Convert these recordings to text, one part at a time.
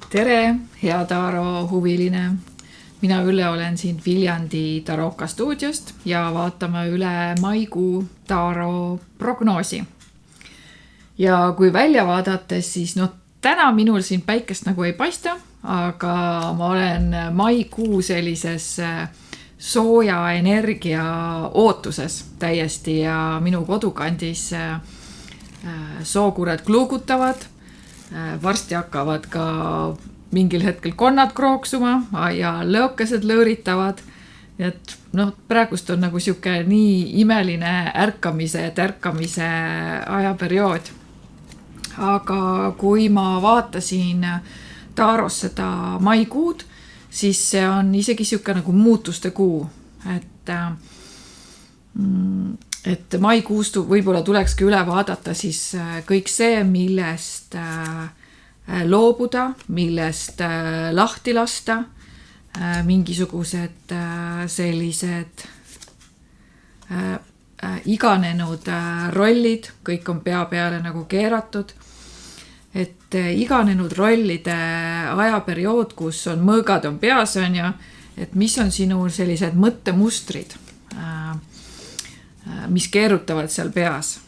Tere, hea Taaro huviline. Mina Ülle olen siin Viljandi Taroka stuudiost ja vaatame üle maikuu Taaro prognoosi. Ja kui välja vaadates, siis täna minul siin päikest nagu ei paista, aga ma olen maikuu sellises sooja energia ootuses täiesti ja minu kodukandis sookured kluugutavad. Varsti hakkavad ka mingil hetkel konnad krooksuma ja lõokesed lõõritavad. Et praegust on nagu siuke nii imeline ärkamise ajaperiood. Aga kui ma vaatasin Taaros seda maikuud, siis see on isegi siuke nagu muutuste kuu. Et maikuust võib-olla tulekski üle vaadata siis kõik see, millest loobuda, millest lahti lasta, mingisugused sellised iganenud rollid, kõik on pea peale nagu keeratud. Et iganenud rollide ajaperiood, kus on mõõgad on peas on ja, et mis on sinu sellised mõttemustrid, mis keerutavad seal peas.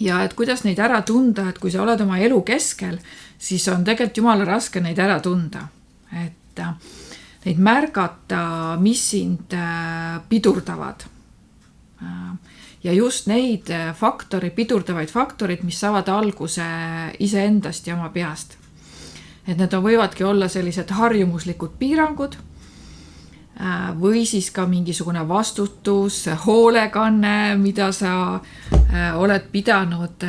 Ja et kuidas neid ära tunda, et kui sa oled oma elu keskel, siis on tegelikult jumala raske neid ära tunda. Et neid märgata, mis sind pidurdavad. Ja just neid pidurdavaid faktorid, mis saavad alguse iseendast ja oma peast. Et need võivadki olla sellised harjumuslikud piirangud, või siis ka mingisugune vastutus, hoolekanne, mida sa oled pidanud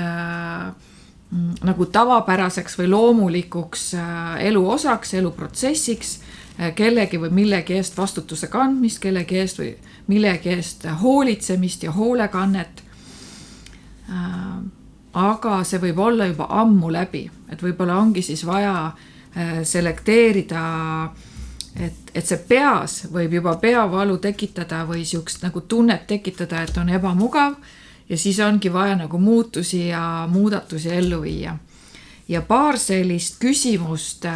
nagu tavapäraseks või loomulikuks elu osaks, elu protsessiks, kellegi või millegi eest vastutuse kandmist, kellegi eest või millegi eest hoolitsemist ja hoolekannet. Aga see võib olla juba ammu läbi, et võib-olla ongi siis vaja selekteerida, et see peas võib juba peavalu tekitada või siukest nagu tunnet tekitada, et on ebamugav ja siis ongi vaja nagu muutusi ja muudatusi ellu viia. Ja paar sellist küsimust,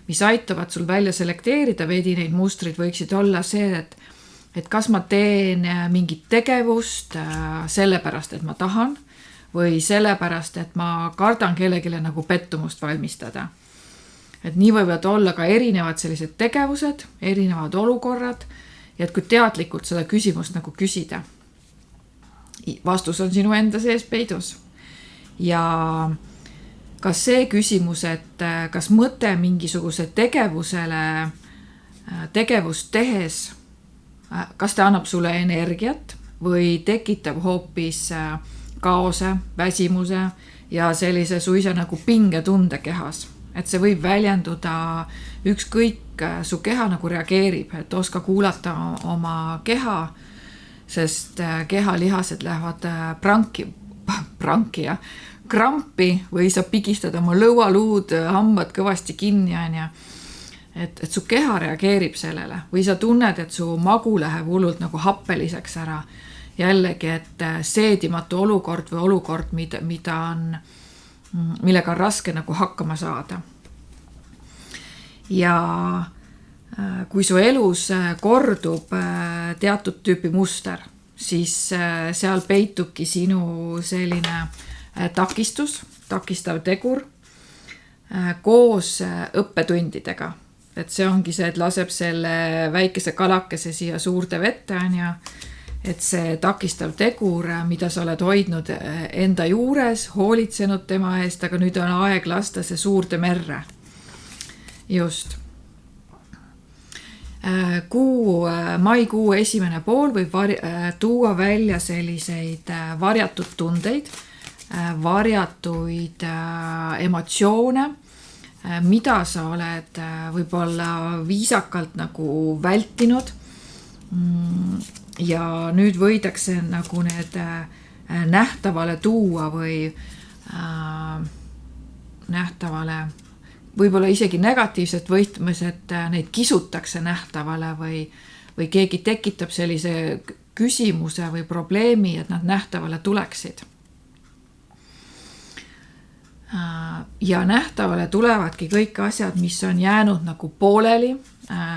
mis aitavad sul välja selekteerida veidi neid mustrid, võiksid olla see, et kas ma teen mingit tegevust sellepärast, et ma tahan või sellepärast, et ma kardan kellegile nagu pettumust valmistada. Et nii võivad olla ka erinevad sellised tegevused, erinevad olukorrad ja et kui teadlikult seda küsimust nagu küsida. Vastus on sinu enda sees peidus. Ja kas see küsimus, et kas mõte mingisuguse tegevust tehes, kas ta annab sulle energiat või tekitab hoopis kaose, väsimuse ja sellise suisa nagu pingetunde kehas. Et see võib väljenduda ükskõik su keha nagu reageerib, et oska kuulata oma keha, sest kehalihased lähevad krampi või sa pigistad oma lõualuud, hambad kõvasti kinni ja et su keha reageerib sellele või sa tunned, et su magu läheb hullult nagu happeliseks ära. Jällegi, et seedimatu olukord või olukord, millega on raske nagu hakkama saada. Ja kui su elus kordub teatud tüüpi muster, siis seal peitubki sinu selline takistav tegur koos õppetundidega. Et see ongi see, et laseb selle väikese kalakese siia suurde vette ja et see takistav tegur, mida sa oled hoidnud enda juures, hoolitsenud tema eest, aga nüüd on aeg lasta see suurde merre. Just. Maikuu esimene pool võib tuua välja selliseid varjatud tundeid, varjatuid emotsioone, mida sa oled võib-olla viisakalt nagu vältinud. Ja nüüd võidakse nagu need nähtavale tuua või nähtavale, võib-olla isegi negatiivset võitmes, et neid kisutakse nähtavale või keegi tekitab sellise küsimuse või probleemi, et nad nähtavale tuleksid. Ja nähtavale tulevadki kõik asjad, mis on jäänud nagu pooleli,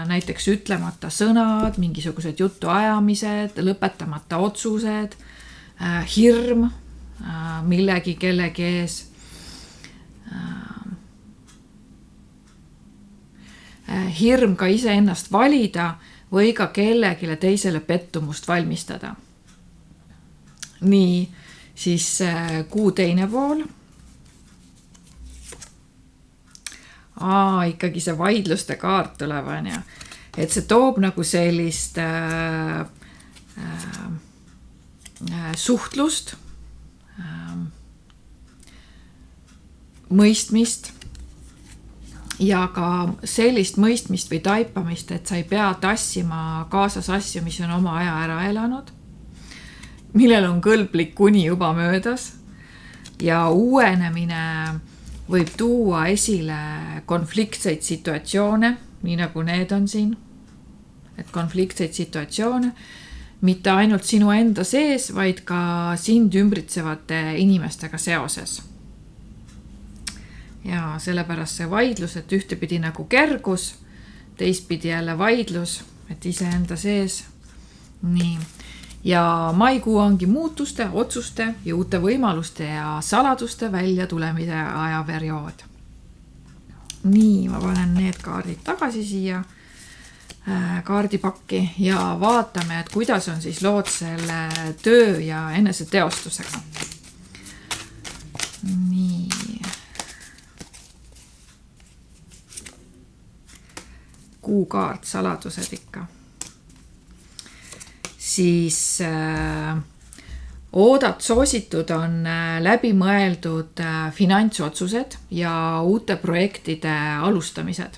näiteks ütlemata sõnad, mingisugused jutuajamised, lõpetamata otsused, hirm millegi kellegi ees, hirm ka iseennast valida või ka kellegile teisele pettumust valmistada. Nii, siis kuu teine pool. Ikkagi see vaidluste kaart tuleb, et see toob nagu sellist suhtlust, mõistmist ja ka sellist mõistmist või taipamist, et sa ei pea tassima kaasas asju, mis on oma aja ära elanud, millel on kõlblik kuni juba möödas ja uuenemine võib tuua esile konfliktseid situatsioone, nii nagu need on siin, et konfliktseid situatsioone, mitte ainult sinu enda sees, vaid ka sind ümbritsevate inimestega seoses. Ja sellepärast see vaidlus, et ühtepidi nagu kergus, teistpidi jälle vaidlus, et iseenda sees. Nii. Ja maikuu ongi muutuste, otsuste ja uute võimaluste ja saladuste välja tulemise ajaperiood. Nii, ma panen need kaardid tagasi siia kaardipakki ja vaatame, et kuidas on siis lood selle töö ja eneseteostusega. Nii. Kuukaart, saladused ikka. Siis oodat soositud on läbimõeldud finantsotsused ja uute projektide alustamised.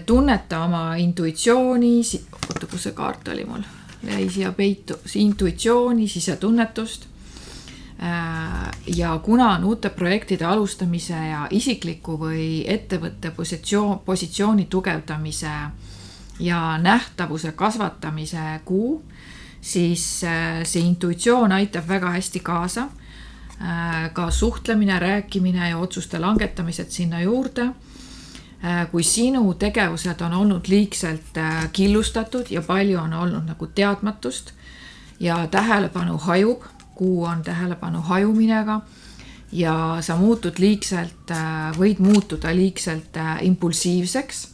Tunneta oma intuitsiooni, kus see kaart oli mul, jäi siia peitu, intuitsiooni, sisetunnetust. Ja kuna on uute projektide alustamise ja isikliku või ettevõtte positsiooni tugevdamise ja nähtavuse kasvatamise kuu, siis see intuitsioon aitab väga hästi kaasa. Ka suhtlemine, rääkimine ja otsuste langetamised sinna juurde. Kui sinu tegevused on olnud liigselt killustatud ja palju on olnud nagu teadmatust ja tähelepanu hajub, kuu on tähelepanu hajuminega ja sa võid muutuda liigselt impulsiivseks,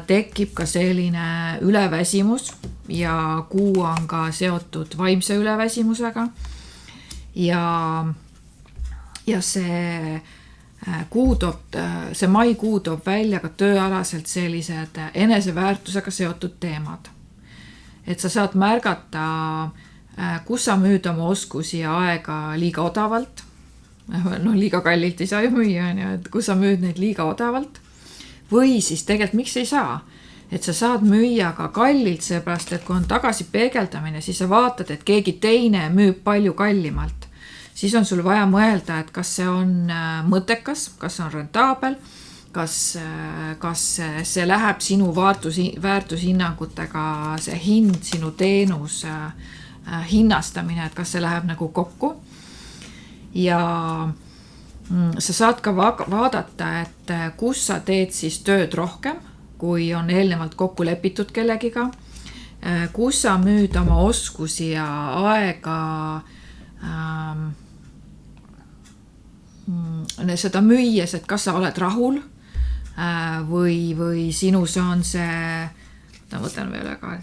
tekib ka selline üleväsimus ja kuu on ka seotud vaimse üleväsimusega ja see maikuu toob välja ka tööalaselt sellised eneseväärtusega seotud teemad. Et sa saad märgata, kus sa müüd oma oskusi ja aega liiga odavalt. Liiga kallilt ei saa ju müüa, et kus sa müüd neid liiga odavalt. Või siis tegelikult miks ei saa? Et sa saad müüa ka kallilt, seepärast, et kui on tagasi peegeldamine, siis sa vaatad, et keegi teine müüb palju kallimalt. Siis on sul vaja mõelda, et kas see on mõttekas, kas see on rentaabel, kas see läheb sinu väärtushinnangutega, see hind, sinu teenus, hinnastamine, et kas see läheb nagu kokku. Ja sa saad ka vaadata, et kus sa teed siis tööd rohkem, kui on eelnevalt kokku lepitud kellegiga, kus sa müüd oma oskusi ja aega seda müües, et kas sa oled rahul või sinus on see, võtan veel ka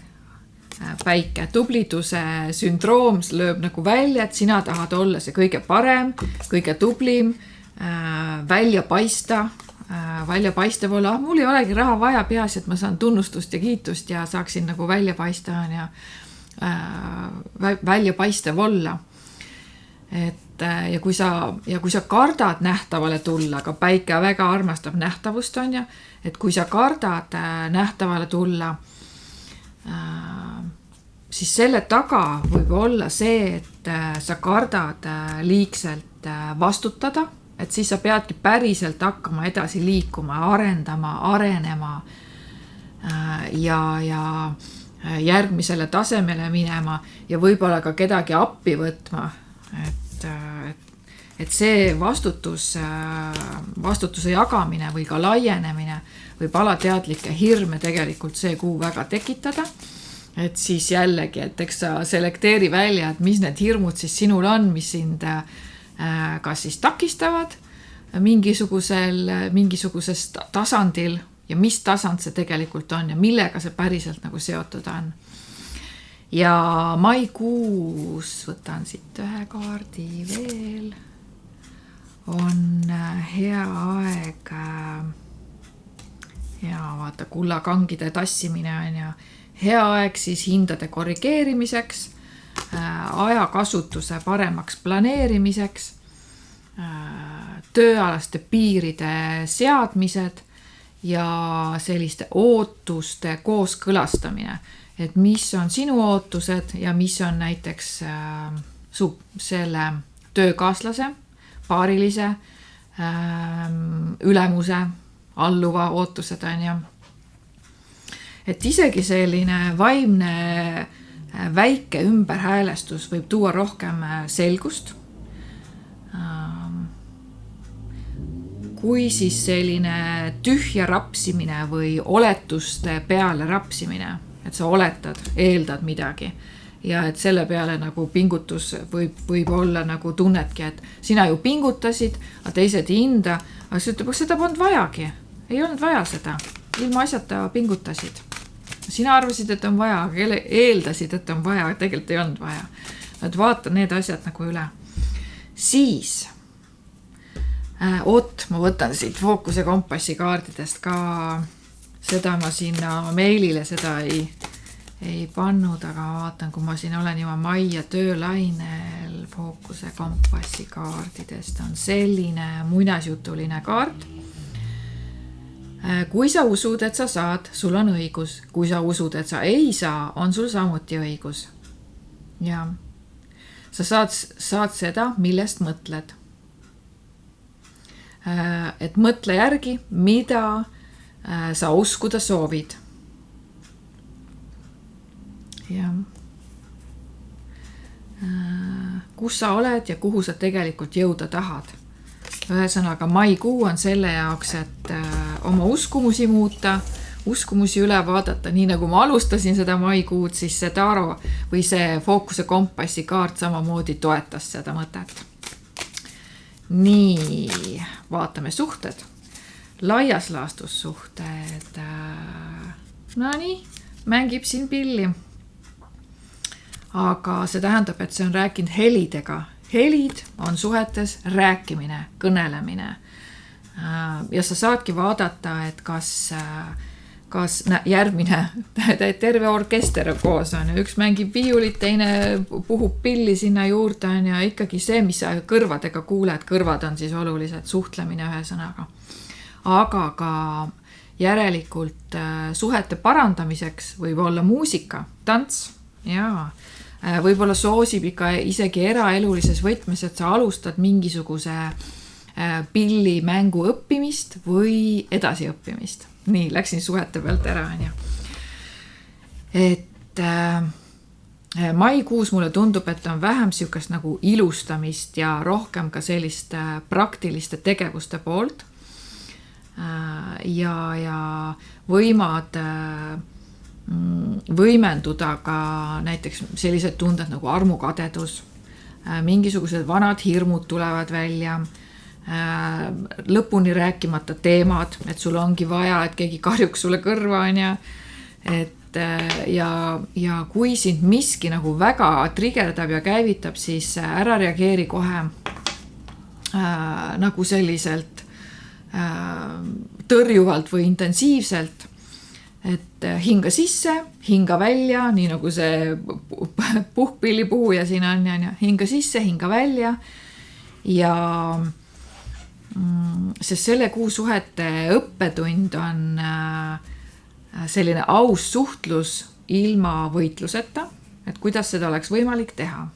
päike, tubliduse sündroom lööb nagu välja, et sina tahad olla see kõige parem, kõige tublim, välja paistev olla, mul ei olegi raha vaja, peaasi, et ma saan tunnustust ja kiitust ja saaksin nagu välja paista ja välja paistev olla. Ja kui sa kardad nähtavale tulla, aga päike väga armastab nähtavust on ja, et kui sa kardad nähtavale tulla, siis selle taga võib olla see, et sa kardad liigselt vastutada, et siis sa peadki päriselt hakkama edasi liikuma, arendama, arenema ja järgmisele tasemele minema ja võib-olla ka kedagi appi võtma, et see vastutuse jagamine või ka laienemine võib alateadlikke hirme tegelikult see kuu väga tekitada. Et siis jällegi, et eks sa selekteeri välja, et mis need hirmud siis sinul on, mis sind kas siis takistavad mingisugusest tasandil ja mis tasand see tegelikult on ja millega see päriselt nagu seotud on. Ja maikuus, võtan siit ühe kaardi veel, on hea aeg, ja vaata, kullakangide tassimine on ja hea aeg siis hindade korrigeerimiseks, ajakasutuse paremaks planeerimiseks, tööalaste piiride seadmised ja selliste ootuste kooskõlastamine, et mis on sinu ootused ja mis on näiteks selle töökaaslase, paarilise, ülemuse, alluva ootused on ja et isegi selline vaimne väike ümberhäälestus võib tuua rohkem selgust. Kui siis selline tühja rapsimine või oletuste peale rapsimine, et sa oletad, eeldad midagi ja et selle peale nagu pingutus võib olla nagu tunnedki, et sina ju pingutasid, aga teised ei hinda, aga sa ütleb, seda polnud vajagi, ei olnud vaja seda, ilma asjata pingutasid. Sina arvasid, et on vaja, aga eeldasid, et on vaja, tegelikult ei olnud vaja. Et vaata need asjad nagu üle. Siis, ma võtan siit Fookuse kompassi kaardidest ka, seda ma sinna meilile seda ei pannud, aga vaatan, kui ma siin olen juba mai ja töölainel, Fookuse kompassi kaardidest on selline muinasjutuline kaart. Kui sa usud, et sa saad, sul on õigus. Kui sa usud, et sa ei saa, on sul samuti õigus. Ja sa saad seda, millest mõtled. Et mõtle järgi, mida sa uskuda soovid. Ja kus sa oled ja kuhu sa tegelikult jõuda tahad. Ühesõnaga, maikuu on selle jaoks, et oma uskumusi muuta, uskumusi üle vaadata, nii nagu ma alustasin seda maikuud, siis see Taro või see Fookuse kompassi kaart samamoodi toetas seda mõtet. Nii, vaatame suhted. Laias laastus suhted. No nii, mängib siin pilli. Aga see tähendab, et see on rääkinud helidega. Helid on suhetes rääkimine, kõnelemine. Ja sa saadki vaadata, et kas järgmine terve orkester koos on. Üks mängib viiulit, teine puhub pilli sinna juurde on ja ikkagi see, mis sa kõrvadega kuuled, kõrvad on siis olulised, suhtlemine ühe sõnaga. Aga ka järelikult suhete parandamiseks võib olla muusika, tants ja võib-olla soosib ikka isegi eraelulises võtmes, et sa alustad mingisuguse pillimängu õppimist või edasiõppimist. Nii, läksin suhete pealt ära. Et maikuus mulle tundub, et on vähem siukest nagu ilustamist ja rohkem ka sellist praktiliste tegevuste poolt. Ja võimad võimenduda ka näiteks sellised tunded nagu armukadedus, mingisugused vanad hirmud tulevad välja, lõpuni rääkimata teemad, et sul ongi vaja, et keegi karjuks sulle kõrva on ja kui sind miski nagu väga trigerdab ja käivitab, siis ära reageeri kohe nagu selliselt tõrjuvalt või intensiivselt. Et hinga sisse, hinga välja, nii nagu see puhkpillipuhuja siin on, hinga sisse, hinga välja ja sest selle kuu suhete õppetund on selline aus suhtlus ilma võitluseta, et kuidas seda oleks võimalik teha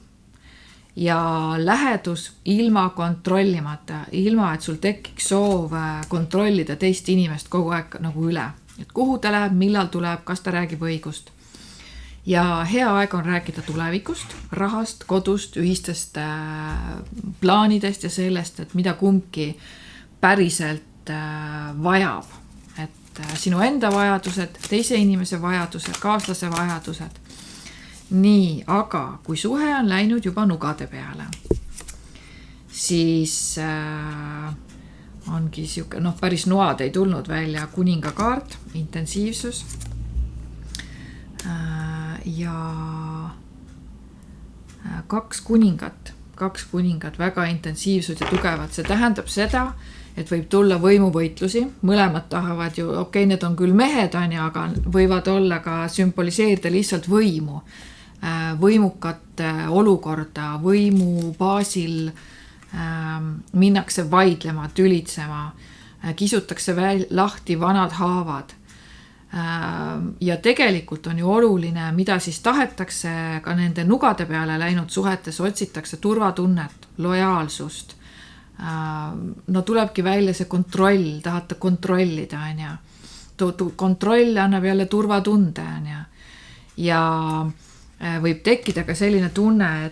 ja lähedus ilma kontrollimata, ilma et sul tekiks soov kontrollida teist inimest kogu aeg nagu üle. Et kuhu ta läheb, millal tuleb, kas ta räägib õigust. ja hea aeg on rääkida tulevikust, rahast, kodust, ühistest plaanidest ja sellest, et mida kumbki päriselt vajab. Et sinu enda vajadused, teise inimese vajadused, kaaslase vajadused. Nii, aga kui suhe on läinud juba nugade peale, siis ongi siuke, päris noad ei tulnud välja, kuningakaart, intensiivsus ja kaks kuningat, väga intensiivsed ja tugevad. See tähendab seda, et võib tulla võimuvõitlusi, mõlemad tahavad ju, need on küll mehed, aga võivad olla ka sümboliseerida lihtsalt võimu, võimukat olukorda, võimu baasil minnakse vaidlema, tülitsema, kisutakse lahti vanad haavad. Ja tegelikult on ju oluline, mida siis tahetakse ka nende nugade peale läinud suhetes, otsitakse turvatunnet, lojaalsust. Tulebki välja see kontroll, tahate kontrollida, kontroll annab jälle turvatunde, ja võib tekkida ka selline tunne,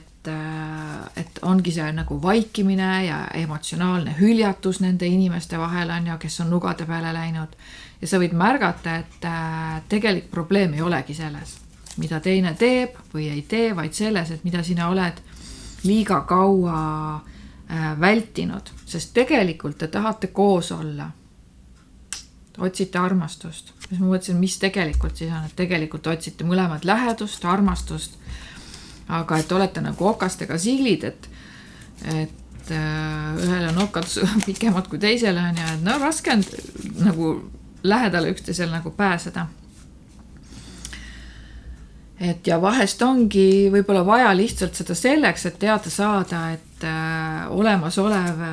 et ongi see nagu vaikimine ja emotsionaalne hüljatus nende inimeste vahel, kes on nugade peale läinud. Ja sa võid märgata, et tegelik probleem ei olegi selles, mida teine teeb või ei tee, vaid selles, et mida sina oled liiga kaua vältinud, sest tegelikult te tahate koos olla. Otsite armastust. Ma mõtlesin, mis tegelikult siis on, et tegelikult otsite mõlemad lähedust, armastust, aga et olete nagu okastega siilid, et ühel on okad pikemad kui teisel on ja raske on nagu lähedale üksteisel nagu pääseda. Et ja vahest ongi võib-olla vaja lihtsalt seda selleks, et teada saada, et olemasolev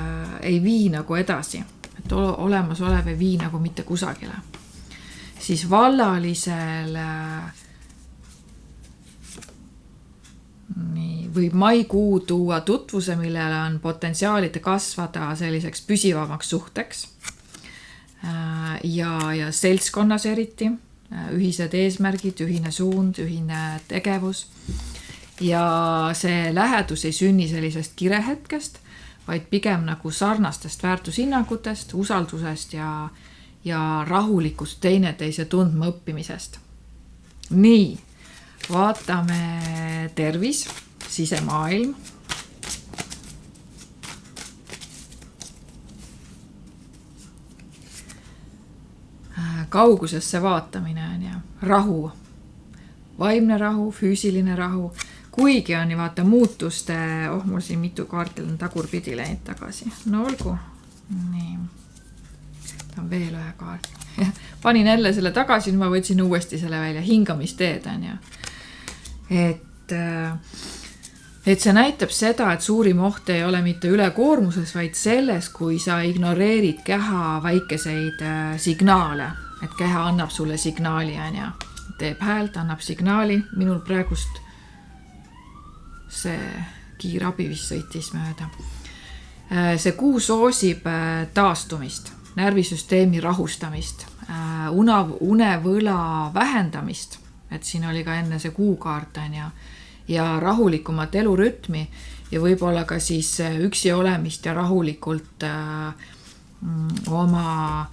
ei vii nagu edasi, et olemasolev ei vii nagu mitte kusagile. Siis vallalisel võib maikuu tuua tutvuse, millele on potentsiaalide kasvada selliseks püsivamaks suhteks ja seltskonnas eriti, ühised eesmärgid, ühine suund, ühine tegevus ja see lähedus ei sünni sellisest kirehetkest, vaid pigem nagu sarnastest väärtushinnangutest, usaldusest ja rahulikust teineteise tundma õppimisest. Nii, vaatame tervis, sisemaailm. Kaugusesse vaatamine on ja rahu, vaimne rahu, füüsiline rahu, kuigi on vaata muutuste, mul siin mitu kaartil on tagurpidi läinud tagasi. No olgu, nii, ta on veel ühe kaart. Panin jälle selle tagasi, nüüd ma võtsin uuesti selle välja, hingamisteed on ja. Et see näitab seda, et suurim oht ei ole mitte ülekoormuses, vaid selles, kui sa ignoreerid keha väikeseid signaale, et keha annab sulle signaali ja teeb häält, annab signaali. Minul praegust see kiirabi vist sõitis mööda. See kuu soosib taastumist, närvisüsteemi rahustamist, unevõla vähendamist, et siin oli ka enne see kuukaart ja rahulikumat elurütmi ja võib-olla ka siis üksi olemist ja rahulikult oma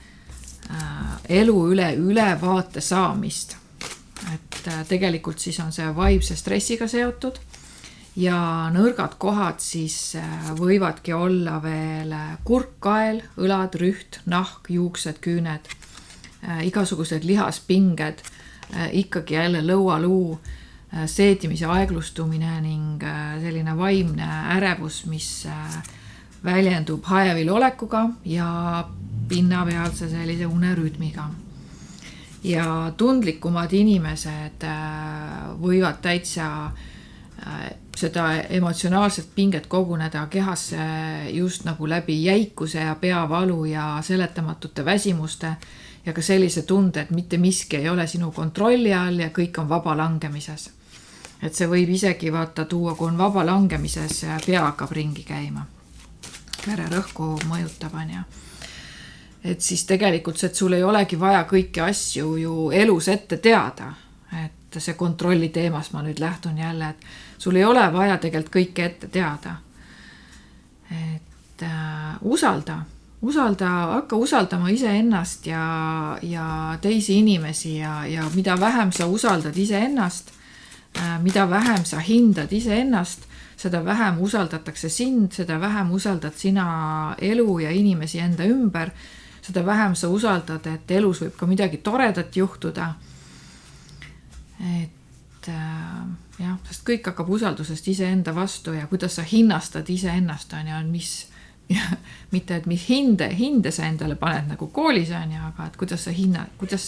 elu ülevaate saamist. Et tegelikult siis on see vaimse stressiga seotud ja nõrgad kohad siis võivadki olla veel kurkkael, õlad, rüht, nahk, juuksed, küüned, igasugused lihaspinged, ikkagi jälle lõualuu, seedimise aeglustumine ning selline vaimne ärevus, mis väljendub hajevil olekuga ja pinnapealse sellise unerütmiga. Ja tundlikumad inimesed võivad täitsa seda emotsionaalset pinget koguneda kehasse just nagu läbi jäikuse ja peavalu ja seletamatute väsimuste ja ka sellise tunde, et mitte miski ei ole sinu kontrolli all ja kõik on vaba langemises. Et see võib isegi vaata tuua, kui on vaba langemises, pea hakkab ringi käima. Vererõhku mõjutab on ja. Et siis tegelikult see, et sul ei olegi vaja kõiki asju ju elus ette teada. Et et see kontrolli teemast ma nüüd lähtun jälle, et sul ei ole vaja tegelikult kõike ette teada. Et hakka usaldama iseennast ja teisi inimesi ja mida vähem sa usaldad iseennast, mida vähem sa hindad iseennast, seda vähem usaldatakse sind, seda vähem usaldad sina elu ja inimesi enda ümber, seda vähem sa usaldad, et elus võib ka midagi toredat juhtuda. Et jah, sest kõik hakkab usaldusest iseenda vastu ja kuidas sa hinnastad iseennast on mitte, et mis hinde sa endale paned nagu koolis on aga et kuidas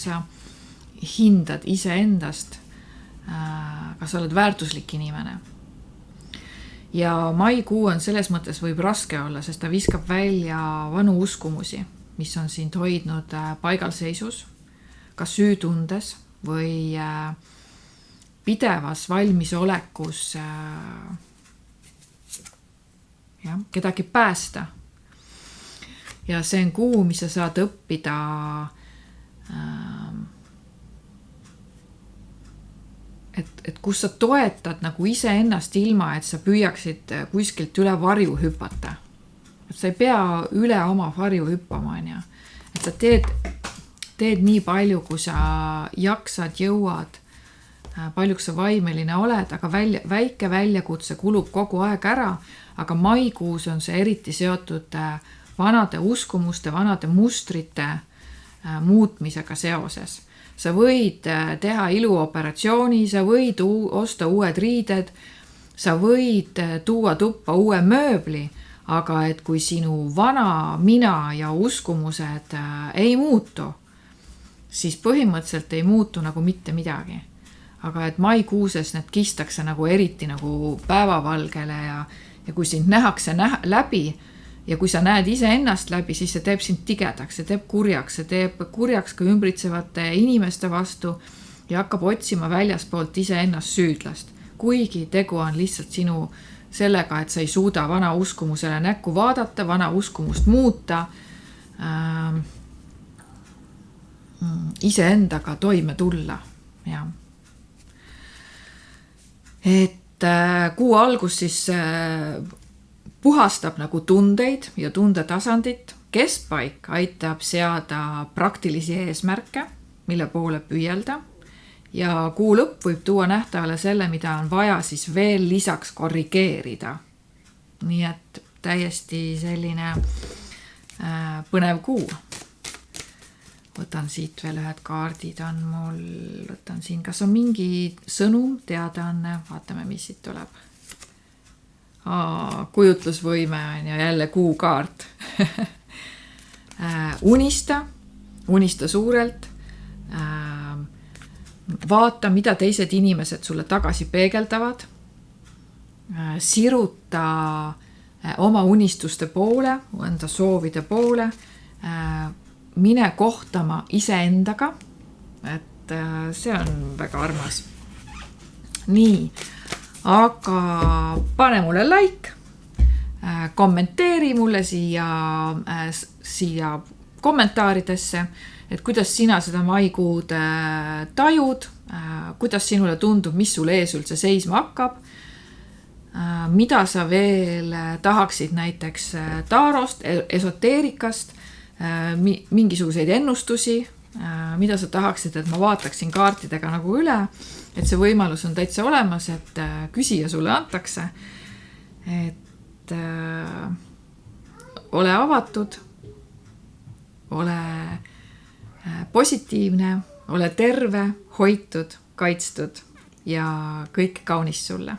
sa hindad iseendast, kas sa oled väärtuslik inimene. Ja maikuu on selles mõttes võib raske olla, sest ta viskab välja vanu uskumusi, mis on sind hoidnud paigalseisus, kas süütundes või pidevas valmisolekus kedagi päästa. Ja see on kuu, mis sa saad õppida et kus sa toetad nagu iseennast ilma, et sa püüaksid kuskilt üle varju hüpata. Et sa ei pea üle oma varju hüppama, et sa teed nii palju, kui sa jaksad, jõuad, paljuks sa vaimeline oled, aga väike väljakutse kulub kogu aeg ära, aga maikuus on see eriti seotud vanade uskumuste, vanade mustrite muutmisega seoses. Sa võid teha iluoperatsiooni, sa võid osta uued riided, sa võid tuua tuppa uue mööbli, aga et kui sinu vana mina ja uskumused ei muutu, siis põhimõtteliselt ei muutu nagu mitte midagi. Aga et maikuuses need kistakse nagu eriti nagu päevavalgele ja kui sind nähakse läbi ja kui sa näed iseennast läbi, siis see teeb sind tigedaks, see teeb kurjaks ka ümbritsevate inimeste vastu ja hakkab otsima väljaspoolt iseennast süüdlast. Kuigi tegu on lihtsalt sinu sellega, et sa ei suuda vana uskumusele näkku vaadata, vana uskumust muuta, iseendaga toime tulla. Ja. Et kuu algus siis puhastab nagu tundeid ja tundetasandit. Keskpaik aitab seada praktilisi eesmärke, mille poole püüelda. Ja kuu lõpp võib tuua nähtavale selle, mida on vaja siis veel lisaks korrigeerida. Nii et täiesti selline põnev kuu. Võtan siit veel ühed kaardid on mul. Võtan siin, kas on mingi sõnum, teadaanne, vaatame, mis siit tuleb. Kujutlusvõime on ja jälle kuukaart. Unista suurelt. Vaata, mida teised inimesed sulle tagasi peegeldavad. Siruta oma unistuste poole, enda soovide poole. Mine kohtama iseendaga, et see on väga armas. Nii, aga pane mulle like, kommenteeri mulle siia kommentaaridesse, et kuidas sina seda maikuud tajud, kuidas sinule tundub, mis sul ees üldse seisma hakkab, mida sa veel tahaksid näiteks taarost, esoteerikast, mingisuguseid ennustusi, mida sa tahaksid, et ma vaataksin kaartidega nagu üle, et see võimalus on täitsa olemas, et küsija sulle antakse, et ole avatud, ole positiivne, ole terve, hoitud, kaitstud ja kõik kaunist sulle.